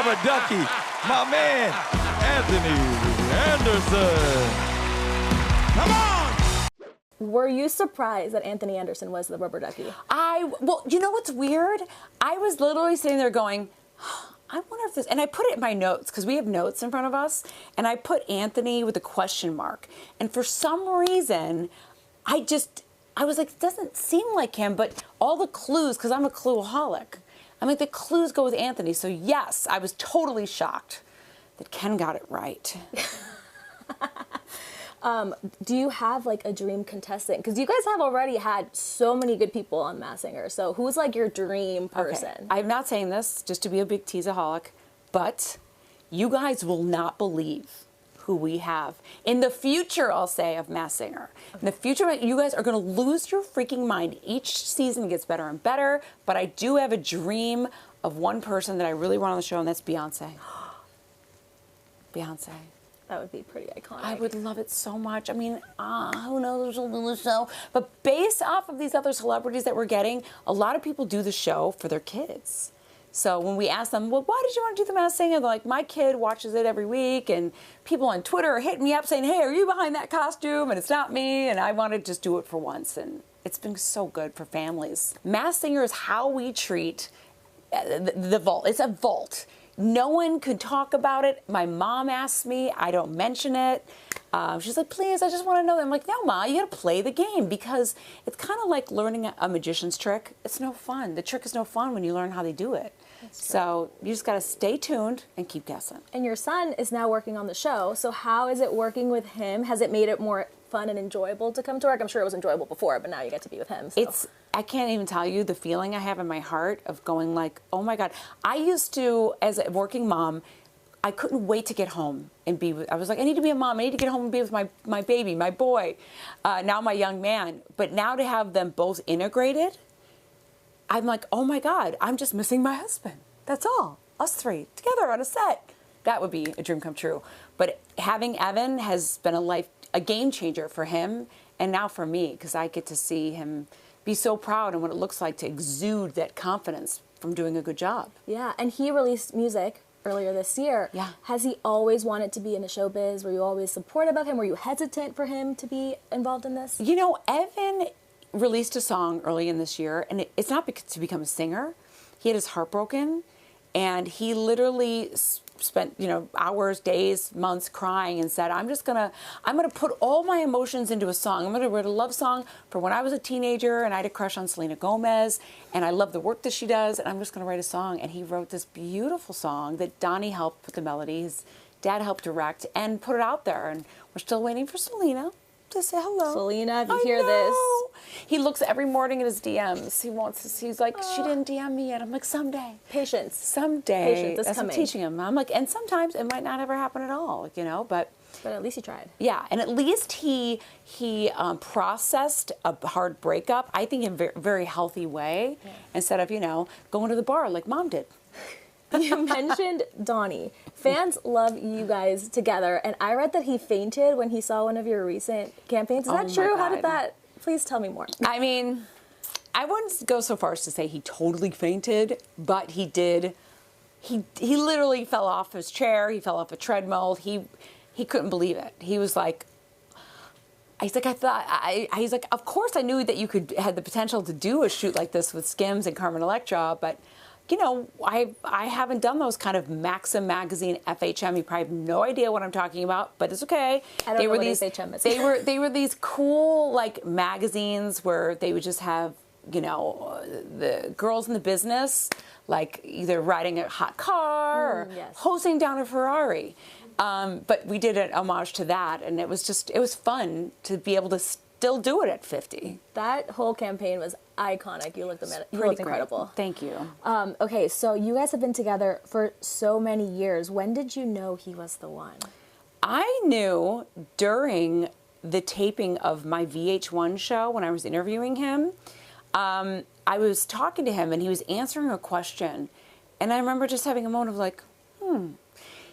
rubber ducky, my man, Anthony Anderson. Come on! Were you surprised that Anthony Anderson was the rubber ducky? Well, you know what's weird? I was literally sitting there going, I wonder if this, and I put it in my notes, because we have notes in front of us, and I put Anthony with a question mark. And for some reason, I was like, it doesn't seem like him, but all the clues, because I'm a clueaholic, I mean, the clues go with Anthony. So yes, I was totally shocked that Ken got it right. Do you have like a dream contestant? Because you guys have already had so many good people on Masked Singer. So who's like your dream person? Okay. I'm not saying this just to be a big teaseaholic, but you guys will not believe who we have in the future, I'll say, of Masked Singer. In the future, you guys are going to lose your freaking mind. Each season gets better and better, but I do have a dream of one person that I really want on the show, and that's Beyonce. Beyonce. That would be pretty iconic. I would love it so much. I mean, who knows who'll do the show? But based off of these other celebrities that we're getting, a lot of people do the show for their kids. So when we ask them, well, why did you want to do the Masked Singer? They're like, my kid watches it every week, and people on Twitter are hitting me up saying, hey, are you behind that costume? And it's not me, and I want to just do it for once. And it's been so good for families. Masked Singer is how we treat the vault. It's a vault. No one could talk about it. My mom asked me. I don't mention it. She's like, please, I just want to know. I'm like, no, Ma, you got to play the game, because it's kind of like learning a magician's trick. It's no fun. The trick is no fun when you learn how they do it. So you just got to stay tuned and keep guessing. And your son is now working on the show. So how is it working with him? Has it made it more fun and enjoyable to come to work? I'm sure it was enjoyable before, but now you get to be with him. So. I can't even tell you the feeling I have in my heart of going like, oh my God. I used to, as a working mom, I couldn't wait to get home and be with, I was like, I need to be a mom. I need to get home and be with my baby, my boy, now my young man. But now to have them both integrated, I'm like, oh my God, I'm just missing my husband. That's all. Us three together on a set. That would be a dream come true. But having Evan has been a game changer for him, and now for me, because I get to see him be so proud and what it looks like to exude that confidence from doing a good job. Yeah, and he released music earlier this year. Yeah. Has he always wanted to be in the showbiz? Were you always supportive of him? Were you hesitant for him to be involved in this? You know, Evan released a song early in this year, and it's not to become a singer. He had his heart broken, and he literally spent, hours, days, months crying and said, I'm gonna put all my emotions into a song. I'm gonna write a love song for when I was a teenager and I had a crush on Selena Gomez, and I love the work that she does, and I'm just gonna write a song. And he wrote this beautiful song that Donnie helped with the melody. His dad helped direct and put it out there, and we're still waiting for Selena to say hello. Selena, if you hear this. He looks every morning at his DMs. He's like, she didn't DM me yet. I'm like, someday. Patience. Someday. Patience is That's coming. what I'm teaching him. I'm like, and sometimes it might not ever happen at all, but at least he tried. Yeah, and at least he processed a hard breakup, I think, in a very, very healthy way, instead of, going to the bar like Mom did. You mentioned Donnie. Fans love you guys together, and I read that he fainted when he saw one of your recent campaigns. Is that true? How did that? Please tell me more. I mean, I wouldn't go so far as to say he totally fainted, but he did. He literally fell off his chair. He fell off a treadmill. He couldn't believe it. He was like, he's like, he's like, of course I knew that you had the potential to do a shoot like this with Skims and Carmen Electra, but I haven't done those kind of Maxim magazine, FHM. You probably have no idea what I'm talking about, but it's okay. I don't know what FHM is. They were these cool like magazines where they would just have the girls in the business like either riding a hot car or hosing down a Ferrari. But we did an homage to that, and it was fun to be able to still do it at 50. That whole campaign was iconic. You looked incredible. Thank you. Okay, so you guys have been together for so many years. When did you know he was the one? I knew during the taping of my VH1 show when I was interviewing him. I was talking to him and he was answering a question, and I remember just having a moment of like,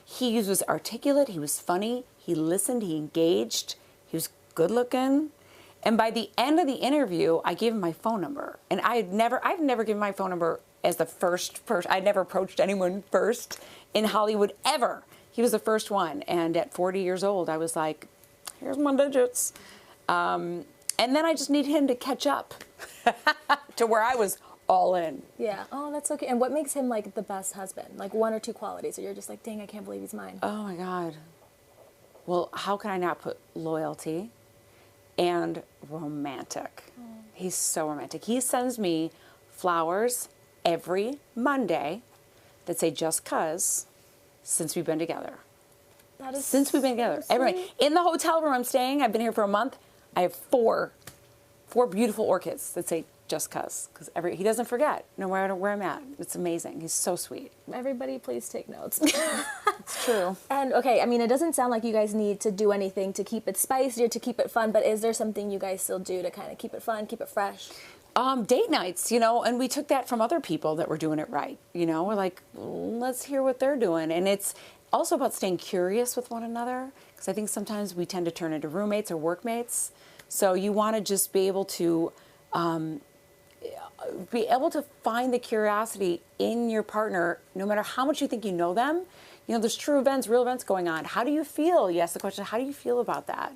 He was articulate, he was funny, he listened, he engaged, he was good looking. And by the end of the interview, I gave him my phone number. And I've never given my phone number as the first person. I never approached anyone first in Hollywood ever. He was the first one. And at 40 years old, I was like, here's my digits. And then I just need him to catch up to where I was all in. Yeah. Oh, that's okay. And what makes him like the best husband? Like 1 or 2 qualities that you're just like, dang, I can't believe he's mine. Oh my God. Well, how can I not put loyalty and romantic? He's so romantic. He sends me flowers every Monday that say "just 'cause" since we've been together. That is Since we've been together. Every in the hotel room I'm staying, I've been here for a month. I have four beautiful orchids that say "just 'cause," because he doesn't forget no matter where I'm at. It's amazing. He's so sweet. Everybody, please take notes. It's true. And okay, I mean, it doesn't sound like you guys need to do anything to keep it spicy or to keep it fun, but is there something you guys still do to kind of keep it fun, keep it fresh? Date nights, and we took that from other people that were doing it right. We're like, let's hear what they're doing. And it's also about staying curious with one another, because I think sometimes we tend to turn into roommates or workmates. So you want to just be able to find the curiosity in your partner, no matter how much you think you know them. There's true events, real events going on. How do you feel? You ask the question, how do you feel about that?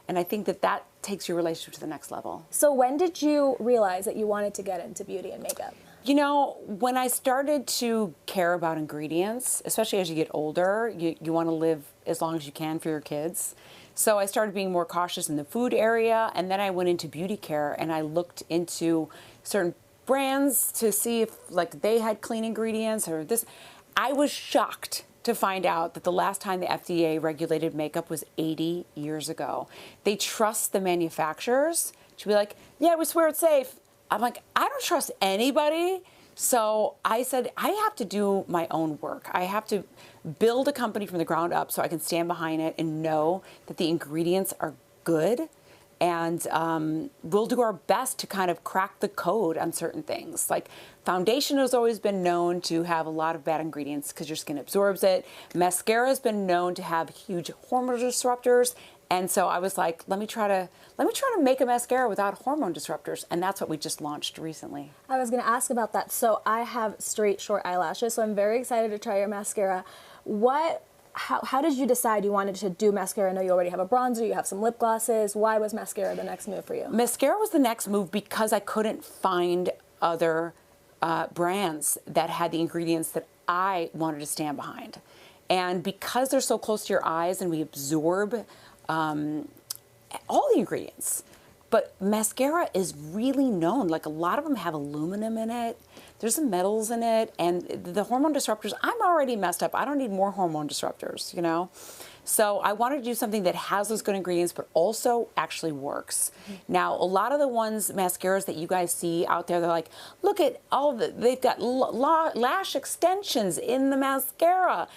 And I think that takes your relationship to the next level. So when did you realize that you wanted to get into beauty and makeup? When I started to care about ingredients, especially as you get older, you want to live as long as you can for your kids. So I started being more cautious in the food area, and then I went into beauty care, and I looked into certain brands to see if they had clean ingredients or this. I was shocked to find out that the last time the FDA regulated makeup was 80 years ago. They trust the manufacturers to be like, yeah, we swear it's safe. I'm like, I don't trust anybody. So I said, I have to do my own work. I have to build a company from the ground up so I can stand behind it and know that the ingredients are good. And we'll do our best to kind of crack the code on certain things. Like foundation has always been known to have a lot of bad ingredients because your skin absorbs it. Mascara has been known to have huge hormone disruptors. And so I was like, let me try to make a mascara without hormone disruptors. And that's what we just launched recently. I was going to ask about that. So I have straight short eyelashes, so I'm very excited to try your mascara. How did you decide you wanted to do mascara? I know you already have a bronzer, you have some lip glosses. Why was mascara the next move for you? Mascara was the next move because I couldn't find other brands that had the ingredients that I wanted to stand behind. And because they're so close to your eyes and we absorb all the ingredients. But mascara is really known. Like a lot of them have aluminum in it. There's some metals in it. And the hormone disruptors, I'm already messed up. I don't need more hormone disruptors, So I wanted to do something that has those good ingredients, but also actually works. Now, a lot of the mascaras that you guys see out there, they're like, look at they've got lash extensions in the mascara.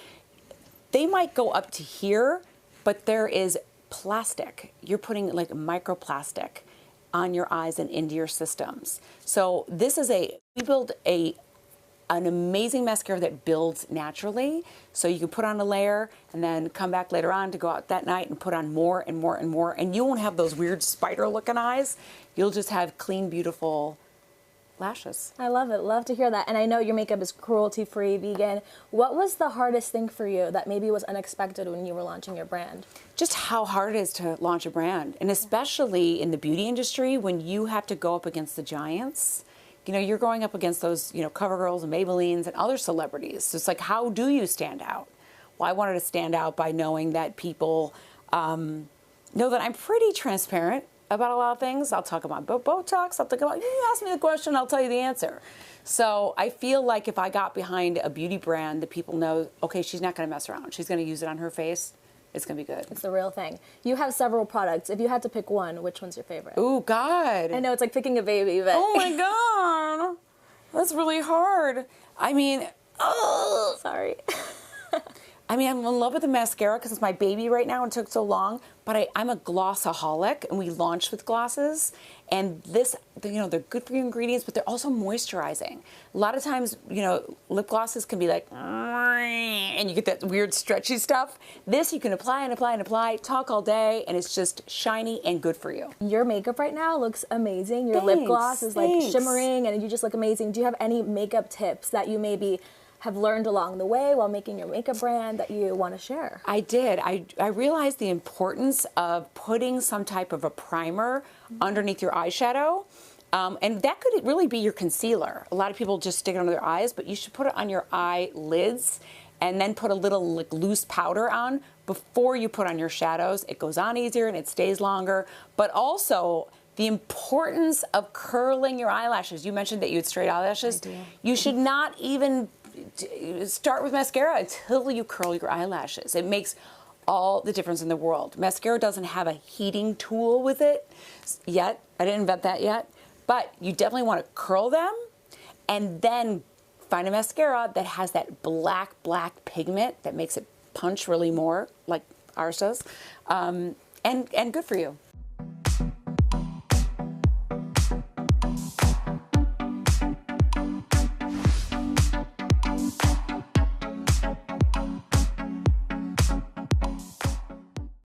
They might go up to here, but there is plastic. You're putting like microplastic on your eyes and into your systems. So we build an amazing mascara that builds naturally. So you can put on a layer and then come back later on to go out that night and put on more and more and more. And you won't have those weird spider looking eyes. You'll just have clean, beautiful lashes. I love it. Love to hear that. And I know your makeup is cruelty-free, vegan. What was the hardest thing for you that maybe was unexpected when you were launching your brand? Just how hard it is to launch a brand. And especially in the beauty industry, when you have to go up against the giants. You're going up against those, CoverGirls and Maybellines and other celebrities. So it's like, how do you stand out? Well, I wanted to stand out by knowing that people know that I'm pretty transparent about a lot of things. I'll talk about Botox. I'll talk about, you ask me the question, I'll tell you the answer. So I feel like if I got behind a beauty brand, the people know, okay, she's not going to mess around. She's going to use it on her face. It's going to be good. It's the real thing. You have several products. If you had to pick one, which one's your favorite? Oh, God. I know, it's like picking a baby, but... Oh, my God. That's really hard. I mean, Sorry. I'm in love with the mascara because it's my baby right now and it took so long. But I'm a glossaholic, and we launched with glosses. And they're good for your ingredients, but they're also moisturizing. A lot of times, lip glosses can be like, and you get that weird stretchy stuff. This you can apply and apply and apply, talk all day, and it's just shiny and good for you. Your makeup right now looks amazing. Your lip gloss is like shimmering and you just look amazing. Do you have any makeup tips that you maybe have learned along the way while making your makeup brand that you want to share? I did. I realized the importance of putting some type of a primer underneath your eyeshadow. And that could really be your concealer. A lot of people just stick it under their eyes, but you should put it on your eyelids and then put a little like loose powder on before you put on your shadows. It goes on easier and it stays longer. But also the importance of curling your eyelashes. You mentioned that you had straight eyelashes. I do. You should not even start with mascara until you curl your eyelashes. It makes all the difference in the world. Mascara doesn't have a heating tool with it yet. I didn't invent that yet. But you definitely want to curl them and then find a mascara that has that black pigment that makes it punch really more, like ours does, and good for you.